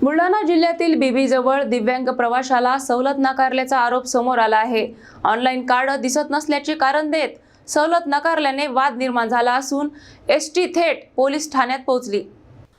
बुलढाणा जिल्ह्यातील बीबीजवळ दिव्यांग प्रवाशाला सवलत नाकारल्याचा आरोप समोर आला आहे। ऑनलाईन कार्ड दिसत नसल्याचे कारण देत सवलत नाकारल्याने वाद निर्माण झाला असून एसटी थेट पोलीस ठाण्यात पोहोचली।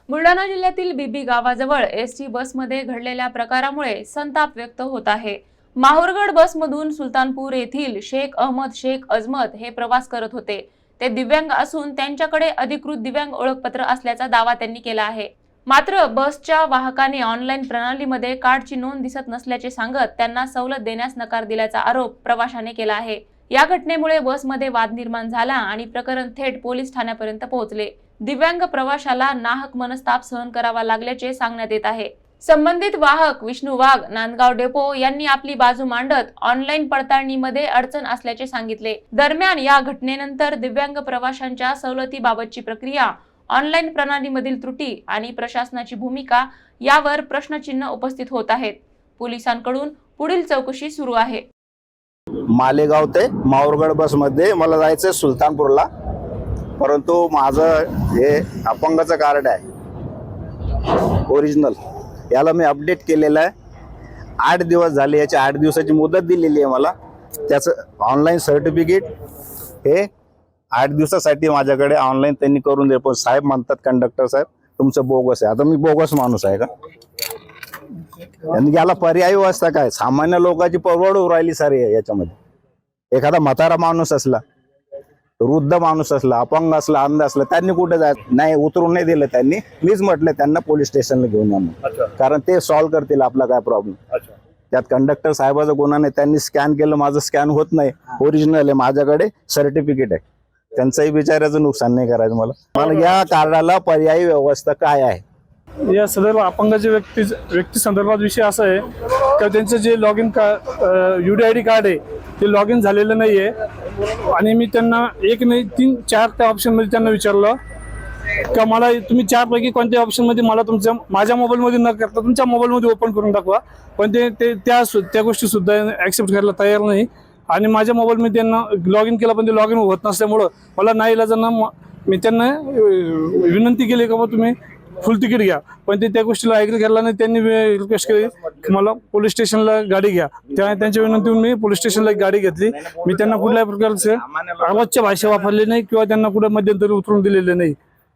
बुलढाणा जिल्ह्यातील बीबी गावाजवळ एसटी बसमध्ये घडलेल्या प्रकारामुळे संताप व्यक्त होत आहे। माहुरगड बसमधून सुलतानपूर येथील शेख अहमद शेख अजमत हे प्रवास करत होते। ते दिव्यांग असून त्यांच्याकडे अधिकृत दिव्यांग ओळखपत्र असल्याचा दावा त्यांनी केला आहे। मात्र बसच्या वाहकाने ऑनलाईन प्रणालीमध्ये कार्डची नोंद दिसत नसल्याचे सांगत त्यांना सवलत देण्यास नकार दिल्याचा आरोप प्रवाशाने केला आहे। या घटनेमुळे बसमध्ये वाद निर्माण झाला आणि प्रकरण थेट पोलीस ठाण्यापर्यंत पोहोचले। दिव्यांग प्रवाशाला नाहक मनस्ताप सहन करावा लागल्याचे सांगण्यात येत आहे। संबंधित वाहक विष्णू वाघ नांदगाव डेपो यांनी आपली बाजू मांडत ऑनलाईन पडताळणीमध्ये अडचण असल्याचे सांगितले। दरम्यान या घटनेनंतर दिव्यांग प्रवाशांच्या सवलतीबाबतची प्रक्रिया, ऑनलाईन प्रणालीमधील त्रुटी आणि प्रशासनाची भूमिका यावर प्रश्नचिन्ह उपस्थित होत आहेत। पोलिसांकडून पुढील चौकशी सुरू आहे। मालेगाव ते माहुरगड बसमध्ये मला जायचं सुलतानपूरला, परंतु माझं हे अपंगाचं कार्ड आहे ओरिजिनल, याला मी अपडेट केलेलं आहे। 8 दिवस झाले, याची 8 दिवसाची मुदत दिलेली आहे मला। त्याचं ऑनलाईन सर्टिफिकेट हे 8 दिवसासाठी माझ्याकडे ऑनलाईन त्यांनी करून दिले, पण साहेब म्हणतात कंडक्टर साहेब तुमचं बोगस आहे। आता मी बोगस माणूस आहे का? आणि याला पर्यायी व्यवस्था काय? सामान्य लोकांची परवडू राहिली सारी याच्यामध्ये। एखादा म्हातारा माणूस असला, वृद्ध माणूस असला, अपंग असला, अंध असला, त्यांनी कुठे जायचं नाही, उतरून नाही दिलं त्यांनी। मीच म्हटलं त्यांना पोलीस स्टेशनला घेऊन या, कारण ते सॉल्व्ह करतील आपला काय प्रॉब्लेम। त्यात कंडक्टर साहेबाचा गुन्हा नाही, त्यांनी स्कॅन केलं, माझं स्कॅन होत नाही, ओरिजिनल आहे, माझ्याकडे सर्टिफिकेट आहे। त्यांचंही बिचाऱ्याचं नुकसान नाही करायचं मला या कार्डाला पर्यायी व्यवस्था काय आहे? या सदर अपंगाच्या व्यक्ती संदर्भात विषय असा आहे की त्यांचं जे लॉग इन UDID कार्ड आहे ते लॉग इन झालेलं नाही आहे। आणि मी त्यांना 1 नाही 3 4 त्या ऑप्शनमध्ये त्यांना विचारलं का मला तुम्ही 4 पैकी कोणत्या ऑप्शनमध्ये मला माझ्या मोबाईलमध्ये न करता तुमच्या मोबाईलमध्ये ओपन करून दाखवा, पण ते त्या गोष्टी सुद्धा ॲक्सेप्ट करायला तयार नाही। आणि माझ्या मोबाईलमध्ये त्यांना लॉग इन केलं, पण ते लॉग इन होत नसल्यामुळं मला नाईलाजानं मी त्यांना विनंती केली का तुम्ही फुल तिकीट घ्या, पण ते त्या गोष्टीला ऐकलं गेलं नाही। त्यांनी रिक्वेस्ट केली की मला पोलीस स्टेशनला गाडी घ्या। त्यांच्या विनंतीवरून मी पोलीस स्टेशनला एक गाडी घेतली। मी त्यांना कुठल्याही प्रकारचे आवाजच्या भाषा वापरली नाही किंवा त्यांना कुठे मध्यंतरी उतरून दिलेले नाही।